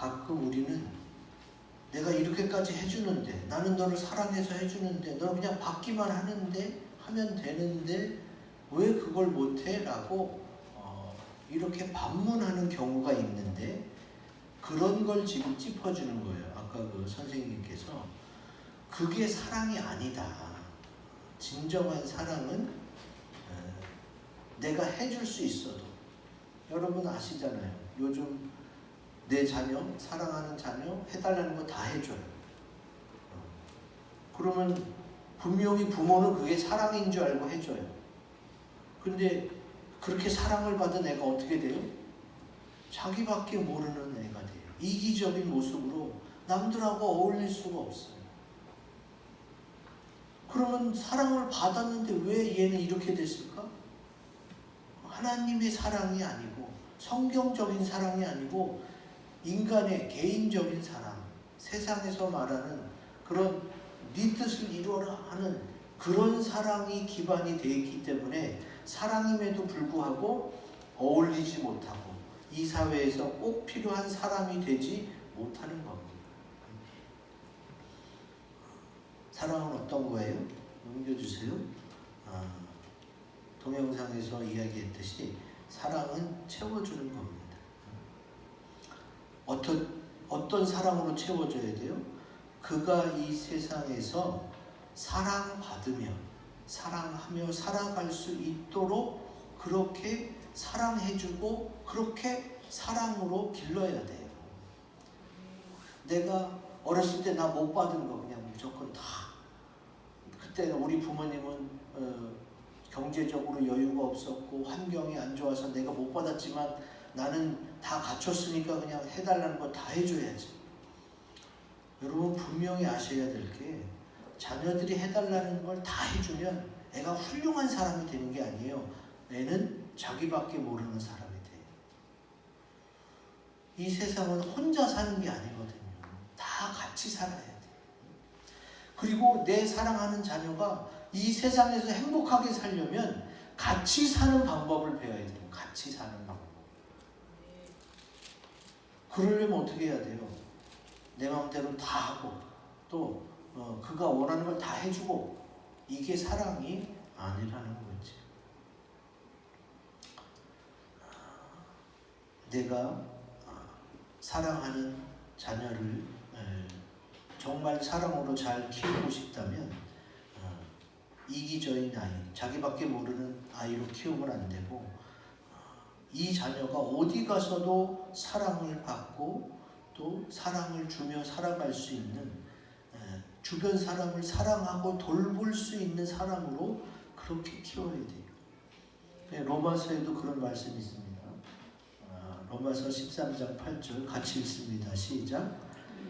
가끔 우리는 내가 이렇게까지 해주는데, 나는 너를 사랑해서 해주는데, 너는 그냥 받기만 하면 되는데 왜 그걸 못해? 라고 이렇게 반문하는 경우가 있는데, 그런 걸 지금 짚어주는 거예요. 아까 그 선생님께서 그게 사랑이 아니다. 진정한 사랑은 내가 해줄 수 있어도, 여러분 아시잖아요. 요즘 내 자녀, 사랑하는 자녀 해달라는 거 다 해줘요. 그러면 분명히 부모는 그게 사랑인 줄 알고 해줘요. 근데 그렇게 사랑을 받은 애가 어떻게 돼요? 자기밖에 모르는 애가 돼요. 이기적인 모습으로 남들하고 어울릴 수가 없어요. 그러면 사랑을 받았는데 왜 얘는 이렇게 됐을까? 하나님의 사랑이 아니고, 성경적인 사랑이 아니고, 인간의 개인적인 사랑, 세상에서 말하는 그런 네 뜻을 이루어라 하는 그런 사랑이 기반이 되어 있기 때문에 사랑임에도 불구하고 어울리지 못하고 이 사회에서 꼭 필요한 사람이 되지 못하는 겁니다. 사랑은 어떤 거예요? 넘겨주세요. 동영상에서 이야기했듯이 사랑은 채워주는 겁니다. 어떤 사랑으로 채워줘야 돼요? 그가 이 세상에서 사랑받으며 사랑하며 살아갈 수 있도록 그렇게 사랑해주고 그렇게 사랑으로 길러야 돼요. 내가 어렸을 때 나 못 받은 거 그냥 무조건 다, 그때 우리 부모님은 경제적으로 여유가 없었고 환경이 안 좋아서 내가 못 받았지만 나는 다 갖췄으니까 그냥 해달라는 거 다 해줘야지. 여러분 분명히 아셔야 될 게, 자녀들이 해달라는 걸 다 해주면 애가 훌륭한 사람이 되는 게 아니에요. 애는 자기밖에 모르는 사람이 돼요. 이 세상은 혼자 사는 게 아니거든요. 다 같이 살아야 돼요. 그리고 내 사랑하는 자녀가 이 세상에서 행복하게 살려면 같이 사는 방법을 배워야 돼요. 같이 사는 방법. 그러려면 어떻게 해야 돼요? 내 마음대로 다 하고 또 그가 원하는 걸 다 해주고, 이게 사랑이 아니라는 거지. 내가 사랑하는 자녀를 정말 사랑으로 잘 키우고 싶다면 이기적인 아이, 자기밖에 모르는 아이로 키우면 안 되고, 이 자녀가 어디 가서도 사랑을 받고 또 사랑을 주며 살아갈 수 있는, 주변 사람을 사랑하고 돌볼 수 있는 사람으로 그렇게 키워야 돼요. 로마서에도 그런 말씀이 있습니다. 로마서 13장 8절 같이 읽습니다. 시작.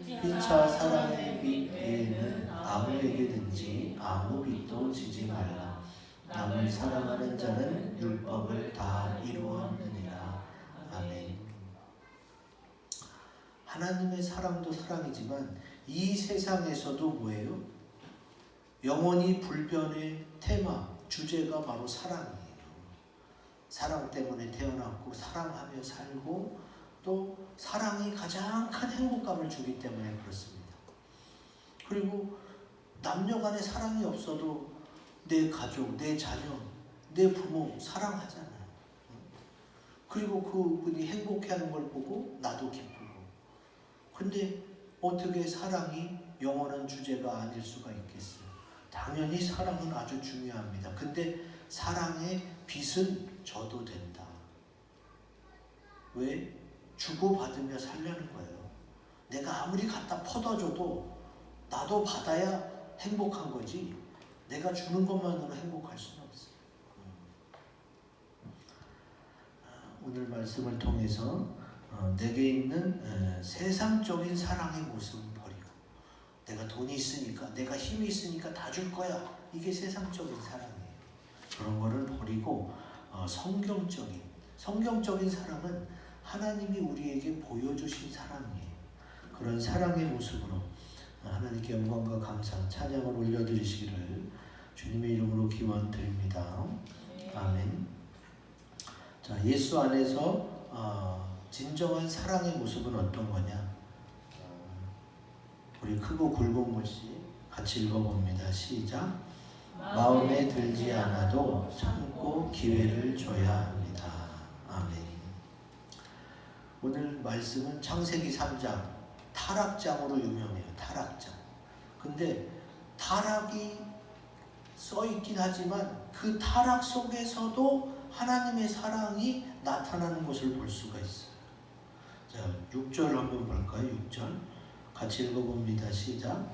피차 사랑의 빛 외에는 아무에게든지 아무 빛도 지지 말라. 남을 사랑하는 자는 율법을 다 이루었느니라. 아멘. 하나님의 사랑도 사랑이지만 이 세상에서도 뭐예요? 영원히 불변의 테마, 주제가 바로 사랑이에요. 사랑 때문에 태어났고 사랑하며 살고 또 사랑이 가장 큰 행복감을 주기 때문에 그렇습니다. 그리고 남녀 간의 사랑이 없어도 내 가족, 내 자녀, 내 부모 사랑하잖아요. 그리고 그분이 행복해하는 걸 보고 나도 기쁘고. 근데 어떻게 사랑이 영원한 주제가 아닐 수가 있겠어요? 당연히 사랑은 아주 중요합니다. 근데 사랑의 빛은 져도 된다. 왜? 주고받으며 살려는 거예요. 내가 아무리 갖다 퍼다줘도 나도 받아야 행복한 거지, 내가 주는 것만으로 행복할 수는 없어요. 오늘 말씀을 통해서 내게 있는 세상적인 사랑의 모습을 버리고, 내가 돈이 있으니까, 내가 힘이 있으니까 다 줄 거야, 이게 세상적인 사랑이에요. 그런 거를 버리고 성경적인 사랑은 하나님이 우리에게 보여주신 사랑이에요. 그런 사랑의 모습으로 하나님께 영광과 감사, 찬양을 올려드리시기를 주님의 이름으로 기원드립니다. 아멘. 자, 예수 안에서 진정한 사랑의 모습은 어떤 거냐? 우리 크고 굵은 글씨 같이 읽어봅니다. 시작. 마음에 들지 않아도 참고 기회를 줘야 합니다. 아멘. 오늘 말씀은 창세기 3장 타락장으로 유명해요. 타락장. 근데 타락이 써있긴 하지만 그 타락 속에서도 하나님의 사랑이 나타나는 것을 볼 수가 있어요. 자, 6절 한번 볼까요? 6절 같이 읽어봅니다. 시작.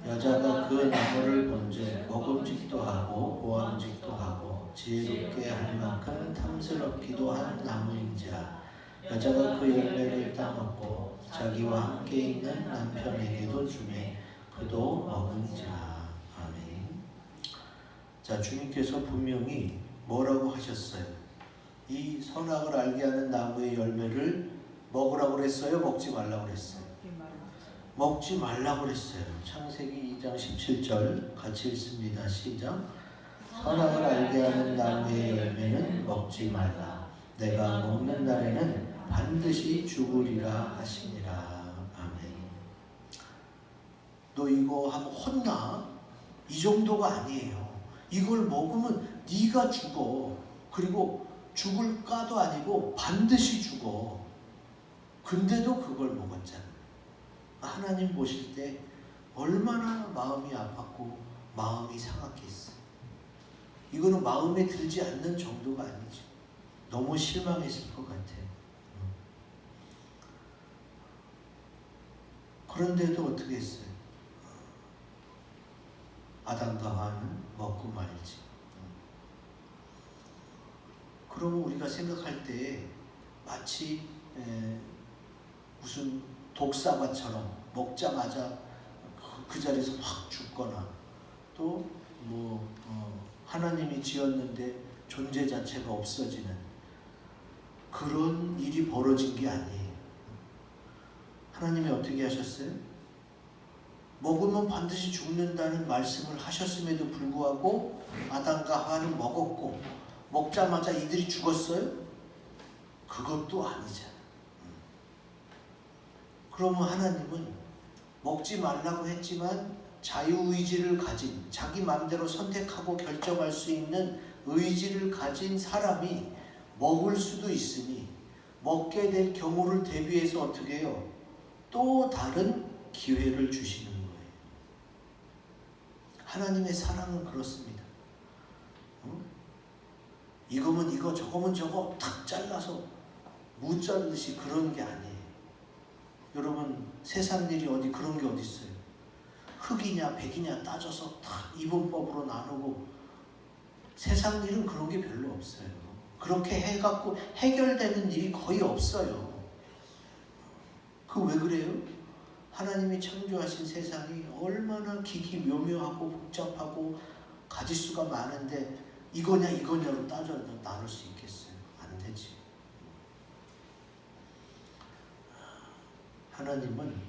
여자가 그 나무를 본즉 먹음직도 하고 보암직도 하고 지혜롭게 할 만큼 탐스럽기도 한 나무인지라. 여자가 그 열매를 따먹고 자기와 함께 있는 남편에게도 주매 그도 먹은지라. 아멘. 자, 주님께서 분명히 뭐라고 하셨어요? 이 선악을 알게 하는 나무의 열매를 먹으라고 그랬어요? 먹지 말라고 그랬어요? 먹지 말라고 그랬어요. 창세기 2장 17절 같이 읽습니다. 시작. 선악을 알게 하는 나무의 열매는 먹지 말라. 내가 먹는 날에는 반드시 죽으리라 하시니라. 아멘. 너 이거 하면 혼나? 이 정도가 아니에요. 이걸 먹으면 네가 죽어. 그리고 죽을까도 아니고 반드시 죽어. 근데도 그걸 먹었잖아. 하나님 보실 때 얼마나 마음이 아팠고 마음이 상했겠어요. 이거는 마음에 들지 않는 정도가 아니죠. 너무 실망했을 것 같아요. 그런데도 어떻게 했어요? 아담과 하와는 먹고 말이지. 그러면 우리가 생각할 때 마치 무슨 독사과처럼 먹자마자 그 자리에서 확 죽거나 또 하나님이 지었는데 존재 자체가 없어지는 그런 일이 벌어진 게 아니에요. 하나님이 어떻게 하셨어요? 먹으면 반드시 죽는다는 말씀을 하셨음에도 불구하고 아담과 하와는 먹었고 먹자마자 이들이 죽었어요? 그것도 아니잖아. 그러면 하나님은 먹지 말라고 했지만 자유의지를 가진, 자기 마음대로 선택하고 결정할 수 있는 의지를 가진 사람이 먹을 수도 있으니 먹게 될 경우를 대비해서 어떻게 해요? 또 다른 기회를 주시는 거예요. 하나님의 사랑은 그렇습니다. 이거면 이거, 저거면 저거 탁 잘라서 무 자르듯이 그런 게 아니에요. 여러분 세상 일이 어디 그런 게 어디 있어요? 흑이냐 백이냐 따져서 다 이분법으로 나누고 세상 일은 그런 게 별로 없어요. 그렇게 해갖고 해결되는 일이 거의 없어요. 그 왜 그래요? 하나님이 창조하신 세상이 얼마나 기기묘묘하고 복잡하고 가지수가 많은데 이거냐 이거냐로 따져 나눌 수 있겠어요? 안 되지. 하나님은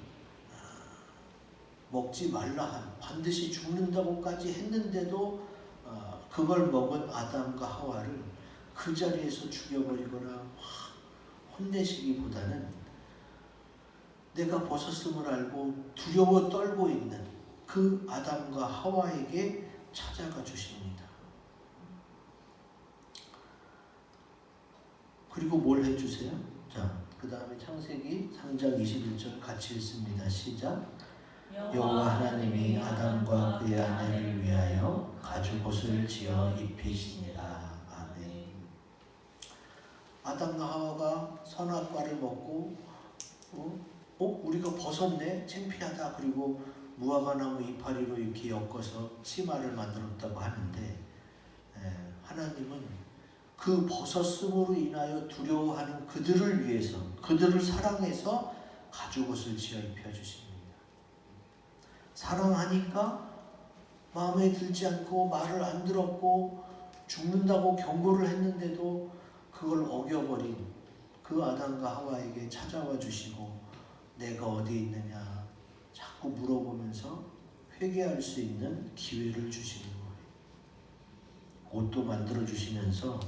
먹지 말라 반드시 죽는다고까지 했는데도 그걸 먹은 아담과 하와를 그 자리에서 죽여버리거나 혼내시기보다는 내가 벗었음을 알고 두려워 떨고 있는 그 아담과 하와에게 찾아가 주십니다. 그리고 뭘 해주세요? 자, 그 다음에 창세기 3장 21절 같이 읽습니다. 시작. 여호와 하나님이 아담과 그의 아내를 위하여 가죽옷을 지어 입히시니라. 아멘. 아담과 하와가 선악과를 먹고 우리가 벗었네? 창피하다. 그리고 무화과나무 이파리로 이렇게 엮어서 치마를 만들었다고 하는데 하나님은 그 벗었음으로 인하여 두려워하는 그들을 위해서 그들을 사랑해서 가죽옷을 지어 입혀주십니다. 사랑하니까 마음에 들지 않고 말을 안 들었고 죽는다고 경고를 했는데도 그걸 어겨버린 그 아담과 하와에게 찾아와 주시고 내가 어디 있느냐 자꾸 물어보면서 회개할 수 있는 기회를 주시는 거예요. 옷도 만들어 주시면서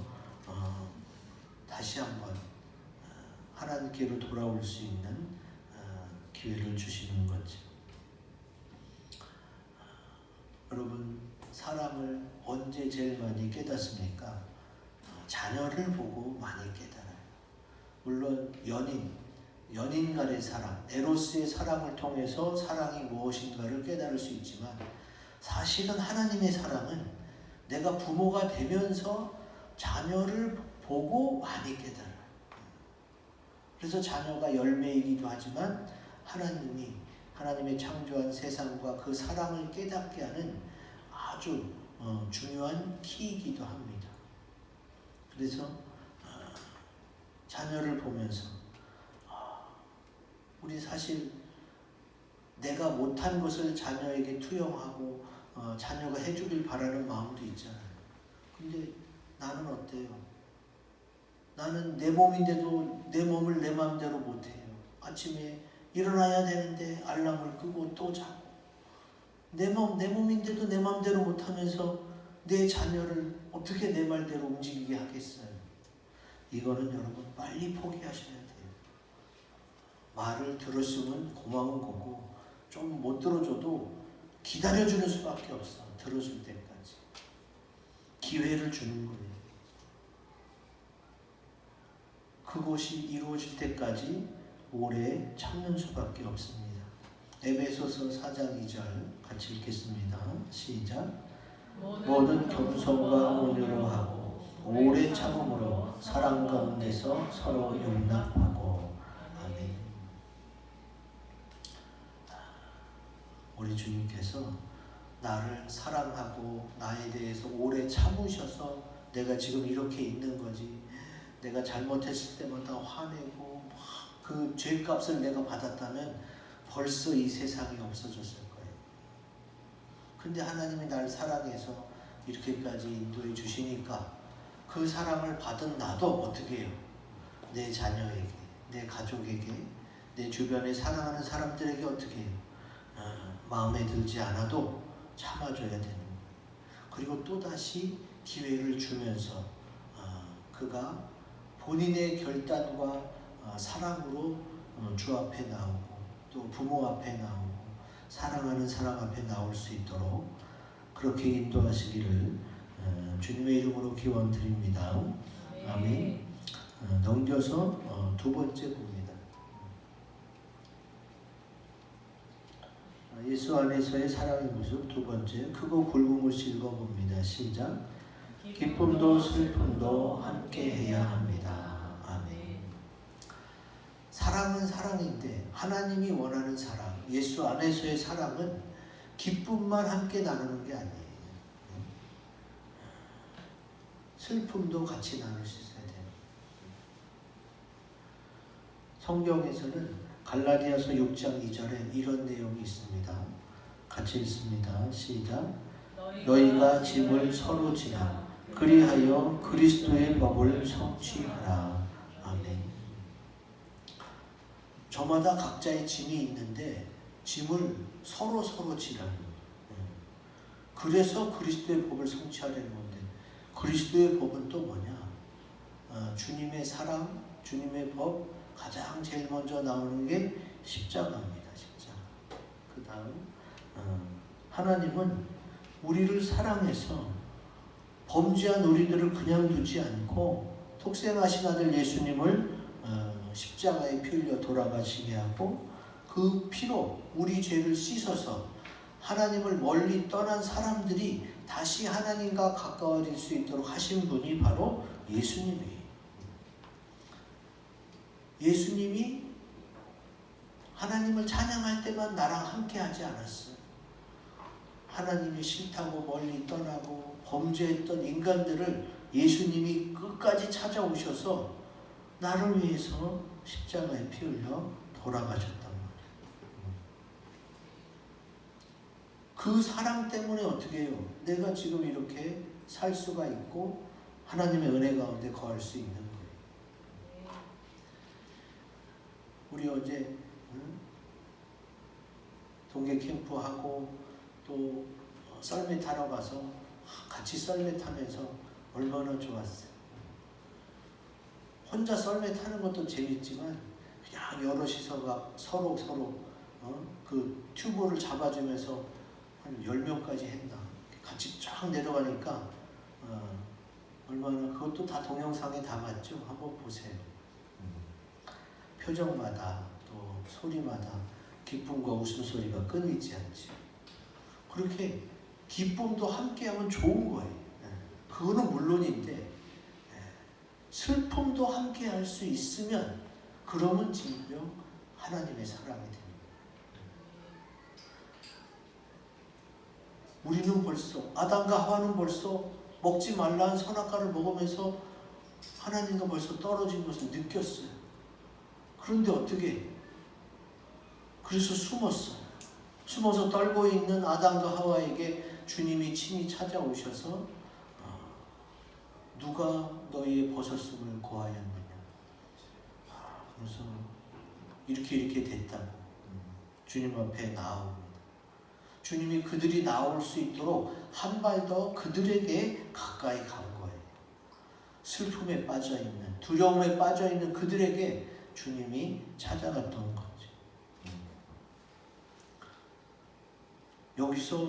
다시 한번 하나님께로 돌아올 수 있는 기회를 주시는 거죠. 여러분, 사랑을 언제 제일 많이 깨닫습니까? 자녀를 보고 많이 깨달아요. 물론 연인 간의 사랑, 에로스의 사랑을 통해서 사랑이 무엇인가를 깨달을 수 있지만, 사실은 하나님의 사랑은 내가 부모가 되면서 자녀를 보고 많이 깨달아요. 그래서 자녀가 열매이기도 하지만 하나님의 창조한 세상과 그 사랑을 깨닫게 하는 아주 중요한 키이기도 합니다. 그래서 자녀를 보면서 우리 사실 내가 못한 것을 자녀에게 투영하고 자녀가 해주길 바라는 마음도 있잖아요. 근데 나는 어때요? 나는 내 몸인데도 내 몸을 내 마음대로 못해요. 아침에 일어나야 되는데 알람을 끄고 또 자고, 내 몸인데도 내 마음대로 못하면서 내 자녀를 어떻게 내 말대로 움직이게 하겠어요? 이거는 여러분 빨리 포기하셔야 돼요. 말을 들었으면 고마운 거고, 좀 못 들어줘도 기다려주는 수밖에 없어. 들어줄 때까지 기회를 주는 거예요. 그것이 이루어질 때까지 오래 참는 수밖에 없습니다. 에베소서 4장 2절 같이 읽겠습니다. 시작. 모든 겸손과 온유로 하고 오래 참음으로 사랑 가운데서 서로 용납하고. 아멘. 우리 주님께서 나를 사랑하고 나에 대해서 오래 참으셔서 내가 지금 이렇게 있는 거지, 내가 잘못했을 때마다 화내고 그 죄값을 내가 받았다면 벌써 이 세상이 없어졌을 거예요. 근데 하나님이 날 사랑해서 이렇게까지 인도해 주시니까 그 사랑을 받은 나도 어떻게 해요? 내 자녀에게, 내 가족에게, 내 주변에 사랑하는 사람들에게 어떻게 해요? 마음에 들지 않아도 참아줘야 되는 거예요. 그리고 또다시 기회를 주면서 그가 본인의 결단과 사랑으로 주 앞에 나오고 또 부모 앞에 나오고 사랑하는 사람 앞에 나올 수 있도록 그렇게 인도하시기를 주님의 이름으로 기원드립니다. 아멘. 넘겨서 두 번째 봅니다. 예수 안에서의 사랑의 모습 두 번째, 크고 굵은 것을 읽어봅니다. 시작. 기쁨도 슬픔도 함께 해야 합니다. 아멘. 사랑은 사랑인데 하나님이 원하는 사랑, 예수 안에서의 사랑은 기쁨만 함께 나누는 게 아니에요. 슬픔도 같이 나눌 수 있어야 돼요. 성경에서는 갈라디아서 6장 2절에 이런 내용이 있습니다. 같이 읽습니다. 시작. 너희가 짐을 서로 지라 그리하여 그리스도의 법을 성취하라. 아멘. 저마다 각자의 짐이 있는데 짐을 서로 지라는 거예요. 그래서 그리스도의 법을 성취하려는 건데, 그리스도의 법은 또 뭐냐? 주님의 사랑, 주님의 법, 가장 제일 먼저 나오는 게 십자가입니다. 십자가. 그 다음 하나님은 우리를 사랑해서 범죄한 우리들을 그냥 두지 않고 독생하신 아들 예수님을 십자가에 피 흘려 돌아가시게 하고 그 피로 우리 죄를 씻어서 하나님을 멀리 떠난 사람들이 다시 하나님과 가까워질 수 있도록 하신 분이 바로 예수님이에요. 예수님이 하나님을 찬양할 때만 나랑 함께 하지 않았어요. 하나님이 싫다고 멀리 떠나고 범죄했던 인간들을 예수님이 끝까지 찾아오셔서 나를 위해서 십자가에 피 흘려 돌아가셨단 말이에요. 그 사랑 때문에 어떻게 해요? 내가 지금 이렇게 살 수가 있고 하나님의 은혜 가운데 거할 수 있는 거예요. 우리 어제 동계 캠프하고 또 썰매 타러 가서 같이 썰매 타면서 얼마나 좋았어요. 혼자 썰매 타는 것도 재밌지만 그냥 여럿이서 서로 그 튜브를 잡아주면서 한 10명까지 했나 같이 쫙 내려가니까 얼마나 그것도 다 동영상에 담았죠. 한번 보세요. 표정마다 또 소리마다 기쁨과 웃음소리가 끊이지 않죠. 그렇게 기쁨도 함께하면 좋은 거예요. 그거는 물론인데 슬픔도 함께할 수 있으면 그러면 진정 하나님의 사랑이 됩니다. 우리는 벌써 아담과 하와는 벌써 먹지 말라는 선악과를 먹으면서 하나님과 벌써 떨어진 것을 느꼈어요. 그런데 어떻게? 그래서 숨어서 떨고 있는 아담과 하와에게 주님이 친히 찾아오셔서 누가 너희의 벗었음을 고하였느냐. 그래서 이렇게 됐다고 주님 앞에 나옵니다. 주님이 그들이 나올 수 있도록 한 발 더 그들에게 가까이 간 거예요. 슬픔에 빠져있는, 두려움에 빠져있는 그들에게 주님이 찾아갔던 거죠. 여기서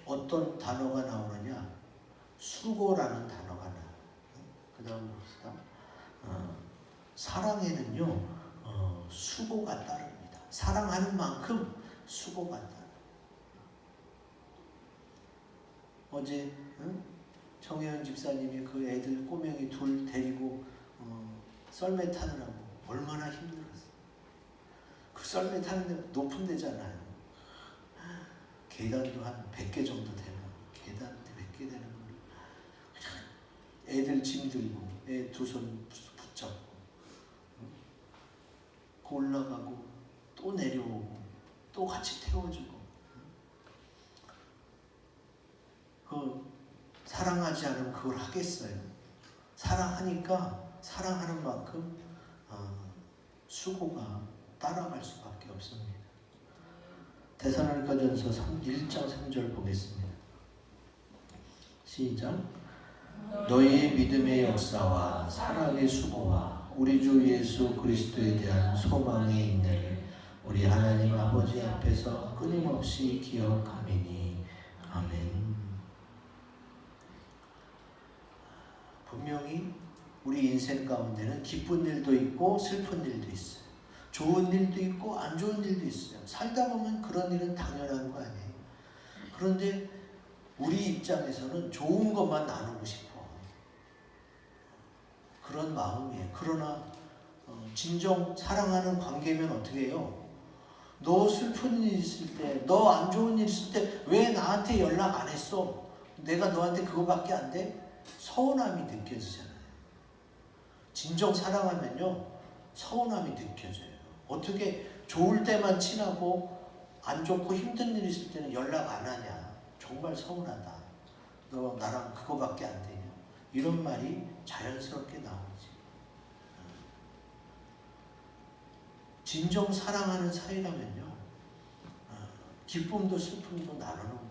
어떤 단어가 나오느냐? 수고라는 단어가 나와요. 그 다음 봅시다. 사랑에는요, 수고가 따릅니다. 사랑하는 만큼 수고가 따릅니다. 어제 정혜연 집사님이 그 애들 꼬맹이 둘 데리고 썰매 타느라고 얼마나 힘들었어요. 그 썰매 타는데 높은 데잖아요. 계단도 한 100개 정도 되나. 계단 100개 되는 걸 그냥 애들 짐 들고 애 두 손 붙잡고 올라가고 또 내려오고 또 같이 태워주고. 사랑하지 않으면 그걸 하겠어요. 사랑하니까 사랑하는 만큼 수고가 따라갈 수밖에 없습니다. 데살로니가전서 1장 3절 보겠습니다. 시작. 너희의 믿음의 역사와 사랑의 수고와 우리 주 예수 그리스도에 대한 소망의 인내를 우리 하나님 아버지 앞에서 끊임없이 기억하매니. 아멘. 분명히 우리 인생 가운데는 기쁜 일도 있고 슬픈 일도 있어요. 좋은 일도 있고 안 좋은 일도 있어요. 살다 보면 그런 일은 당연한 거 아니에요. 그런데 우리 입장에서는 좋은 것만 나누고 싶어. 그런 마음이에요. 그러나 진정 사랑하는 관계면 어떻게 해요? 너 슬픈 일 있을 때, 너 안 좋은 일 있을 때 왜 나한테 연락 안 했어? 내가 너한테 그거밖에 안 돼? 서운함이 느껴지잖아요. 진정 사랑하면요, 서운함이 느껴져요. 어떻게 좋을 때만 친하고 안 좋고 힘든 일 있을 때는 연락 안 하냐? 정말 서운하다. 너 나랑 그거밖에 안 되냐? 이런 말이 자연스럽게 나오지. 진정 사랑하는 사이라면요, 기쁨도 슬픔도 나누는 거예요.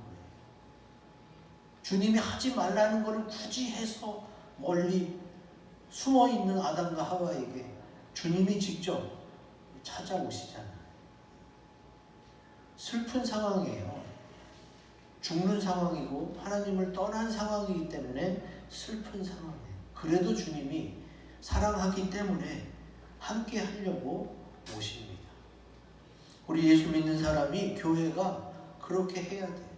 주님이 하지 말라는 것을 굳이 해서 멀리 숨어있는 아담과 하와에게 주님이 직접 찾아오시잖아요. 슬픈 상황이에요. 죽는 상황이고 하나님을 떠난 상황이기 때문에 슬픈 상황이에요. 그래도 주님이 사랑하기 때문에 함께 하려고 오십니다. 우리 예수 믿는 사람이 교회가 그렇게 해야 돼요.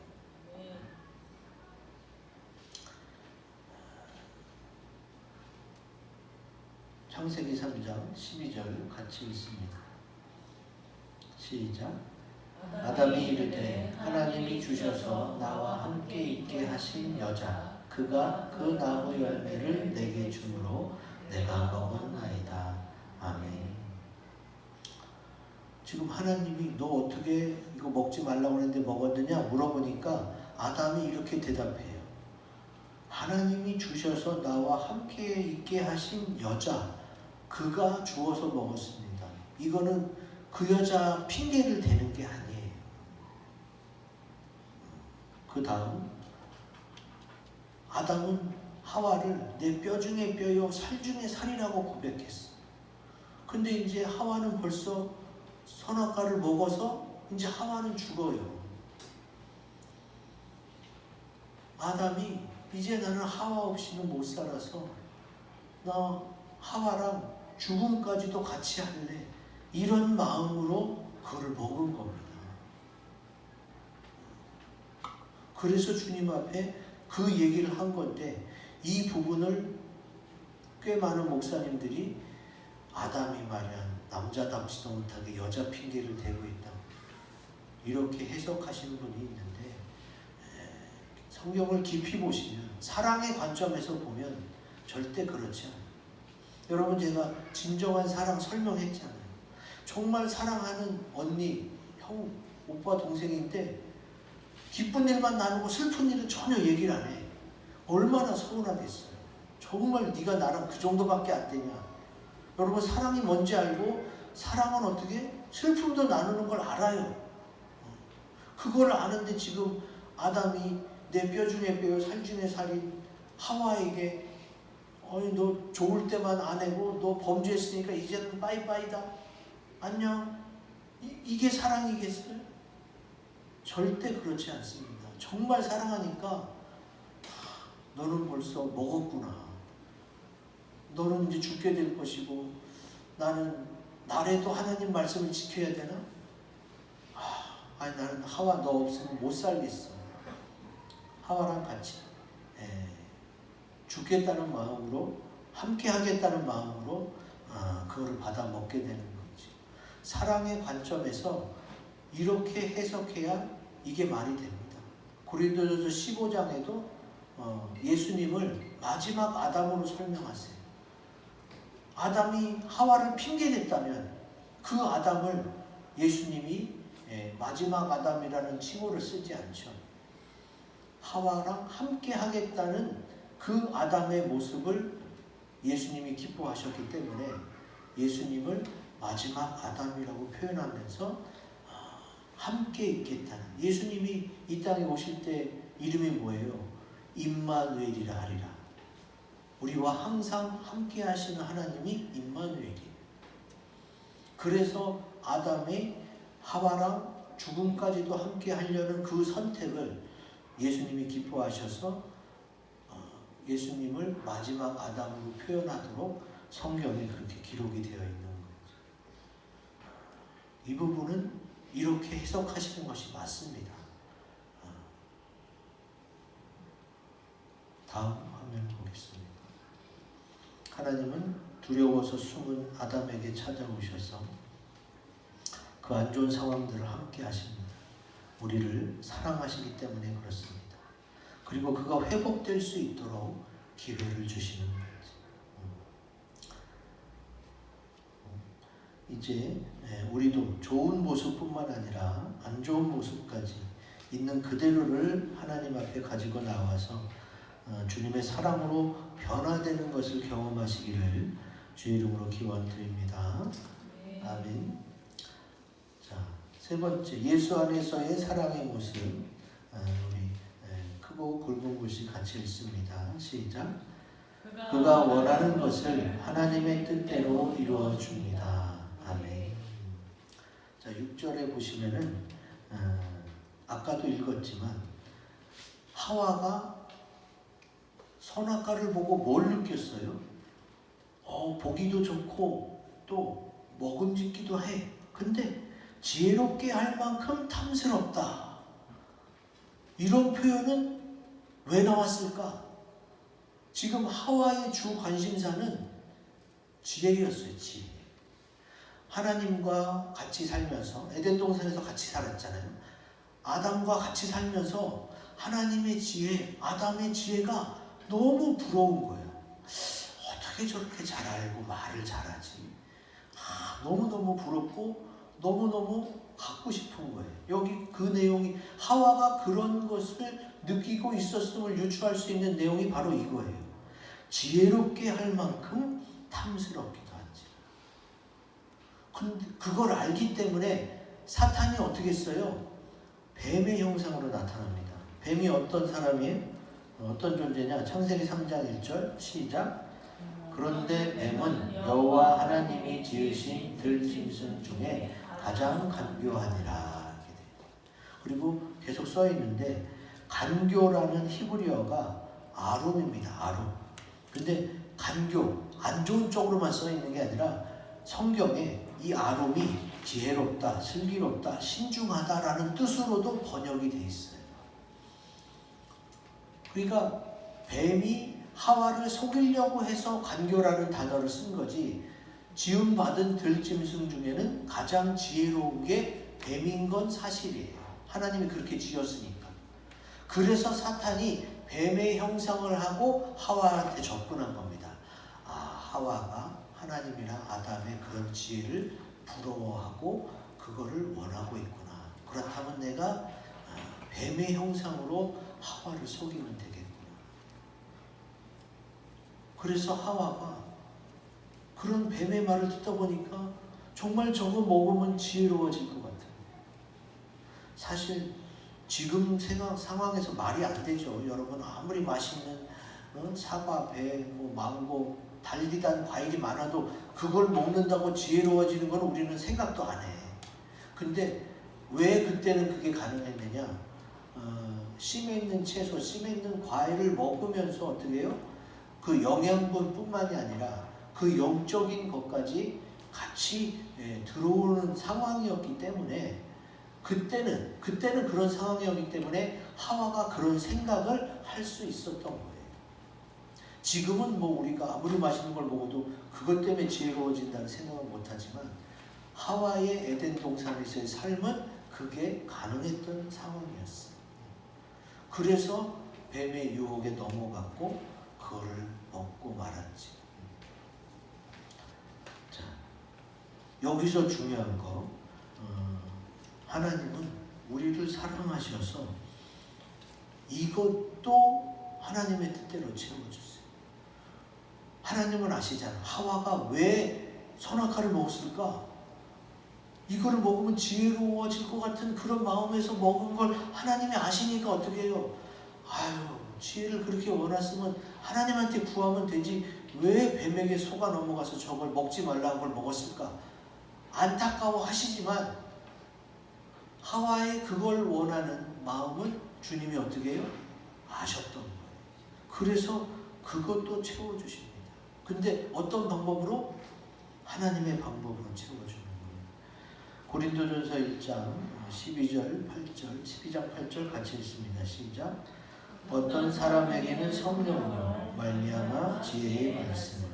창세기 3장 12절 같이 읽습니다. 시작. 아담이 이르되 하나님이 주셔서 나와 함께 있게 하신 여자 그가 그 나무 열매를 내게 주므로 내가 먹었나이다. 아멘. 지금 하나님이 너 어떻게 이거 먹지 말라고 했는데 먹었느냐 물어보니까 아담이 이렇게 대답해요. 하나님이 주셔서 나와 함께 있게 하신 여자 그가 주어서 먹었습니다. 이거는 그 여자 핑계를 대는 게 아니에요. 그 다음 아담은 하와를 내 뼈 중에 뼈요 살 중에 살이라고 고백했어. 근데 이제 하와는 벌써 선악과를 먹어서 이제 하와는 죽어요. 아담이 이제 나는 하와 없이는 못 살아서 나 하와랑 죽음까지도 같이 할래. 이런 마음으로 그걸 먹은 겁니다. 그래서 주님 앞에 그 얘기를 한 건데 이 부분을 꽤 많은 목사님들이 아담이 말이야 남자답지도 못하게 여자 핑계를 대고 있다. 이렇게 해석하시는 분이 있는데 성경을 깊이 보시면 사랑의 관점에서 보면 절대 그렇지 않아요. 여러분 제가 진정한 사랑 설명했잖아요. 정말 사랑하는 언니, 형, 오빠, 동생인데 기쁜 일만 나누고 슬픈 일은 전혀 얘기를 안 해. 얼마나 서운하겠어요. 정말 네가 나랑 그 정도밖에 안 되냐. 여러분 사랑이 뭔지 알고 사랑은 어떻게 슬픔도 나누는 걸 알아요. 그걸 아는데 지금 아담이 내 뼈 중에 뼈요 살 중에 살인 하와에게 너 좋을 때만 안 해고 너 범죄했으니까 이제는 빠이빠이다. 안녕. 이게 사랑이겠어요? 절대 그렇지 않습니다. 정말 사랑하니까 너는 벌써 먹었구나. 너는 이제 죽게 될 것이고 나는 나라도 하나님 말씀을 지켜야 되나? 아니 나는 하와 너 없으면 못 살겠어. 하와랑 같이 죽겠다는 마음으로 함께 하겠다는 마음으로 그거를 받아 먹게 되는 거지. 사랑의 관점에서 이렇게 해석해야 이게 말이 됩니다. 고린도전서 15장에도 예수님을 마지막 아담으로 설명하세요. 아담이 하와를 핑계댔다면 그 아담을 예수님이 마지막 아담이라는 칭호를 쓰지 않죠. 하와랑 함께 하겠다는 그 아담의 모습을 예수님이 기뻐하셨기 때문에 예수님을 마지막 아담이라고 표현하면서 함께 있겠다는, 예수님이 이 땅에 오실 때 이름이 뭐예요? 임마누엘이라 하리라. 우리와 항상 함께 하시는 하나님이 임마누엘이에요. 그래서 아담의 하와랑 죽음까지도 함께 하려는 그 선택을 예수님이 기뻐하셔서 예수님을 마지막 아담으로 표현하도록 성경에 그렇게 기록이 되어 있는 거죠. 이 부분은 이렇게 해석하시는 것이 맞습니다. 다음 화면 보겠습니다. 하나님은 두려워서 숨은 아담에게 찾아오셔서 그 안 좋은 상황들을 함께 하십니다. 우리를 사랑하시기 때문에 그렇습니다. 그리고 그가 회복될 수 있도록 기회를 주시는 거지. 이제 우리도 좋은 모습뿐만 아니라 안 좋은 모습까지 있는 그대로를 하나님 앞에 가지고 나와서 주님의 사랑으로 변화되는 것을 경험하시기를 주의 이름으로 기원드립니다. 아멘. 자, 세 번째, 예수 안에서의 사랑의 모습. 우리 크고 굵은 글씨 같이 읽습니다. 시작. 그가 원하는 것을 하나님의 뜻대로 이루어 줍니다. 아멘. 자, 6절에 보시면은 아까도 읽었지만 하와가 선악과를 보고 뭘 느꼈어요? 보기도 좋고 또 먹음직기도 해. 근데 지혜롭게 할 만큼 탐스럽다. 이런 표현은 왜 나왔을까? 지금 하와의 주 관심사는 지혜였어요. 지혜. 하나님과 같이 살면서 에덴 동산에서 같이 살았잖아요. 아담과 같이 살면서 하나님의 지혜, 아담의 지혜가 너무 부러운 거예요. 어떻게 저렇게 잘 알고 말을 잘하지? 너무너무 부럽고 너무너무 갖고 싶은 거예요. 여기 그 내용이 하와가 그런 것을 느끼고 있었음을 유추할 수 있는 내용이 바로 이거예요. 지혜롭게 할 만큼 탐스럽기도 하지. 근데 그걸 알기 때문에 사탄이 어떻게 했어요? 뱀의 형상으로 나타납니다. 뱀이 어떤 사람이에요? 어떤 존재냐? 창세기 3장 1절 시작. 그런데 뱀은 여호와 하나님이 지으신 들짐승 중에 가장 간교하니라. 그리고 계속 써 있는데 간교라는 히브리어가 아롬입니다. 아롬. 근데 간교, 안 좋은 쪽으로만 써 있는 게 아니라 성경에 이 아롬이 지혜롭다, 슬기롭다, 신중하다라는 뜻으로도 번역이 돼 있어요. 그러니까 뱀이 하와를 속이려고 해서 간교라는 단어를 쓴 거지, 지음받은 들짐승 중에는 가장 지혜로운 게 뱀인 건 사실이에요. 하나님이 그렇게 지었으니까. 그래서 사탄이 뱀의 형상을 하고 하와한테 접근한 겁니다. 아, 하와가 하나님이랑 아담의 그런 지혜를 부러워하고 그거를 원하고 있구나. 그렇다면 내가 뱀의 형상으로 하와를 속이면 되겠구나. 그래서 하와가 그런 뱀의 말을 듣다 보니까 정말 저거 먹으면 지혜로워질 것 같아요. 사실 지금 상황에서 말이 안 되죠. 여러분 아무리 맛있는 사과, 배, 망고, 달디단 과일이 많아도 그걸 먹는다고 지혜로워지는 건 우리는 생각도 안 해. 근데 왜 그때는 그게 가능했느냐? 심에 있는 채소, 심에 있는 과일을 먹으면서 어떻게 해요? 그 영양분뿐만이 아니라 그 영적인 것까지 같이 들어오는 상황이었기 때문에 그때는 그런 상황이었기 때문에 하와가 그런 생각을 할 수 있었던 거예요. 지금은 우리가 아무리 맛있는 걸 먹어도 그것 때문에 지혜로워진다는 생각은 못하지만 하와의 에덴 동산에서의 삶은 그게 가능했던 상황이었어요. 그래서 뱀의 유혹에 넘어갔고 그거를 먹고 말았지. 자, 여기서 중요한 거, 하나님은 우리를 사랑하셔서 이것도 하나님의 뜻대로 채워주세요. 하나님은 아시잖아. 하와가 왜 선악과를 먹었을까? 이거를 먹으면 지혜로워질 것 같은 그런 마음에서 먹은 걸 하나님이 아시니까 어떻게 해요? 아유, 지혜를 그렇게 원했으면 하나님한테 구하면 되지 왜 뱀에게 속아 넘어가서 저걸 먹지 말라는 걸 먹었을까? 안타까워 하시지만 하와의 그걸 원하는 마음은 주님이 어떻게 해요? 아셨던 거예요. 그래서 그것도 채워주십니다. 근데 어떤 방법으로? 하나님의 방법으로 채워주는 거예요. 고린도전서 1장 12절 8절 12장 8절 같이 읽습니다. 시작. 어떤 사람에게는 성령으로 말미암아 지혜의 말씀을,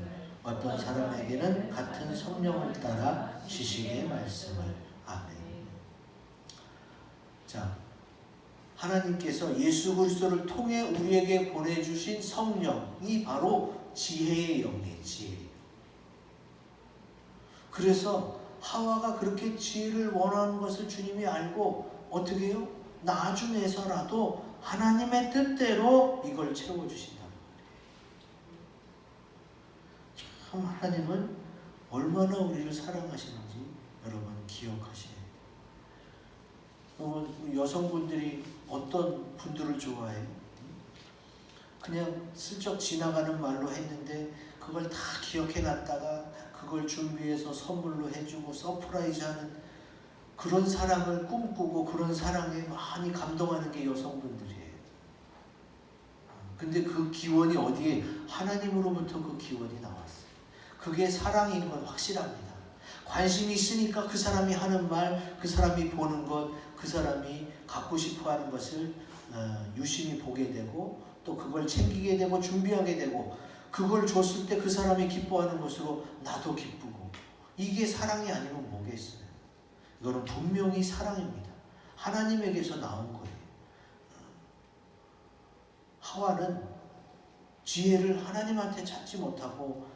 어떤 사람에게는 같은 성령을 따라 지식의 말씀을. 아멘. 자, 하나님께서 예수 그리스도를 통해 우리에게 보내주신 성령이 바로 지혜의 영이에요. 지혜. 그래서 하와가 그렇게 지혜를 원하는 것을 주님이 알고 어떻게 해요? 나중에서라도 하나님의 뜻대로 이걸 채워주신다. 참 하나님은 얼마나 우리를 사랑하시는지 여러분 기억하셔야 돼요. 여성분들이 어떤 분들을 좋아해요? 그냥 슬쩍 지나가는 말로 했는데 그걸 다 기억해놨다가 그걸 준비해서 선물로 해주고 서프라이즈하는 그런 사랑을 꿈꾸고 그런 사랑에 많이 감동하는 게 여성분들이에요. 근데 그 기원이 어디에? 하나님으로부터 그 기원이 나왔어요. 그게 사랑인 건 확실합니다. 관심이 있으니까 그 사람이 하는 말, 그 사람이 보는 것, 그 사람이 갖고 싶어하는 것을 유심히 보게 되고 또 그걸 챙기게 되고 준비하게 되고 그걸 줬을 때 그 사람이 기뻐하는 것으로 나도 기쁘고, 이게 사랑이 아니면 뭐겠어요? 이거는 분명히 사랑입니다. 하나님에게서 나온 거예요. 하와는 지혜를 하나님한테 찾지 못하고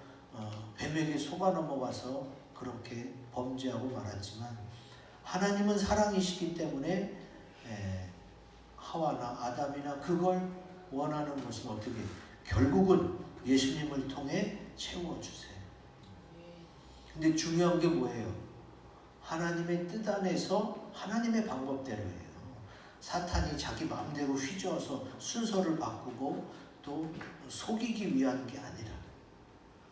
뱀에게 속아 넘어가서 그렇게 범죄하고 말았지만 하나님은 사랑이시기 때문에 하와나 아담이나 그걸 원하는 것은 어떻게 결국은 예수님을 통해 채워주세요. 근데 중요한 게 뭐예요? 하나님의 뜻 안에서 하나님의 방법대로예요. 사탄이 자기 마음대로 휘저어서 순서를 바꾸고 또 속이기 위한 게 아니라,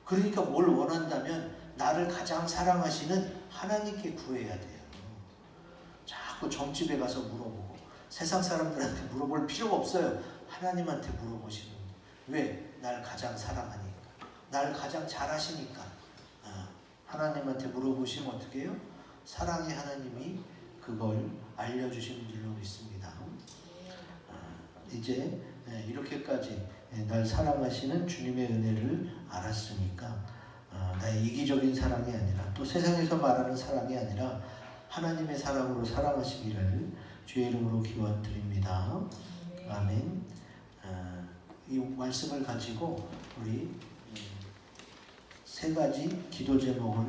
그러니까 뭘 원한다면 나를 가장 사랑하시는 하나님께 구해야 돼요. 자꾸 점집에 가서 물어보고 세상 사람들한테 물어볼 필요가 없어요. 하나님한테 물어보시는 거예요. 왜? 날 가장 사랑하니까. 날 가장 잘하시니까. 하나님한테 물어보시면 어떻게 해요? 사랑의 하나님이 그걸 알려주시는 줄로 믿습니다. 이제 이렇게까지 날 사랑하시는 주님의 은혜를 알았으니까 나의 이기적인 사랑이 아니라 또 세상에서 말하는 사랑이 아니라 하나님의 사랑으로 사랑하시기를 주의 이름으로 기원드립니다. 아멘. 이 말씀을 가지고 우리 세 가지 기도 제목을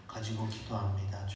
가지고 기도합니다.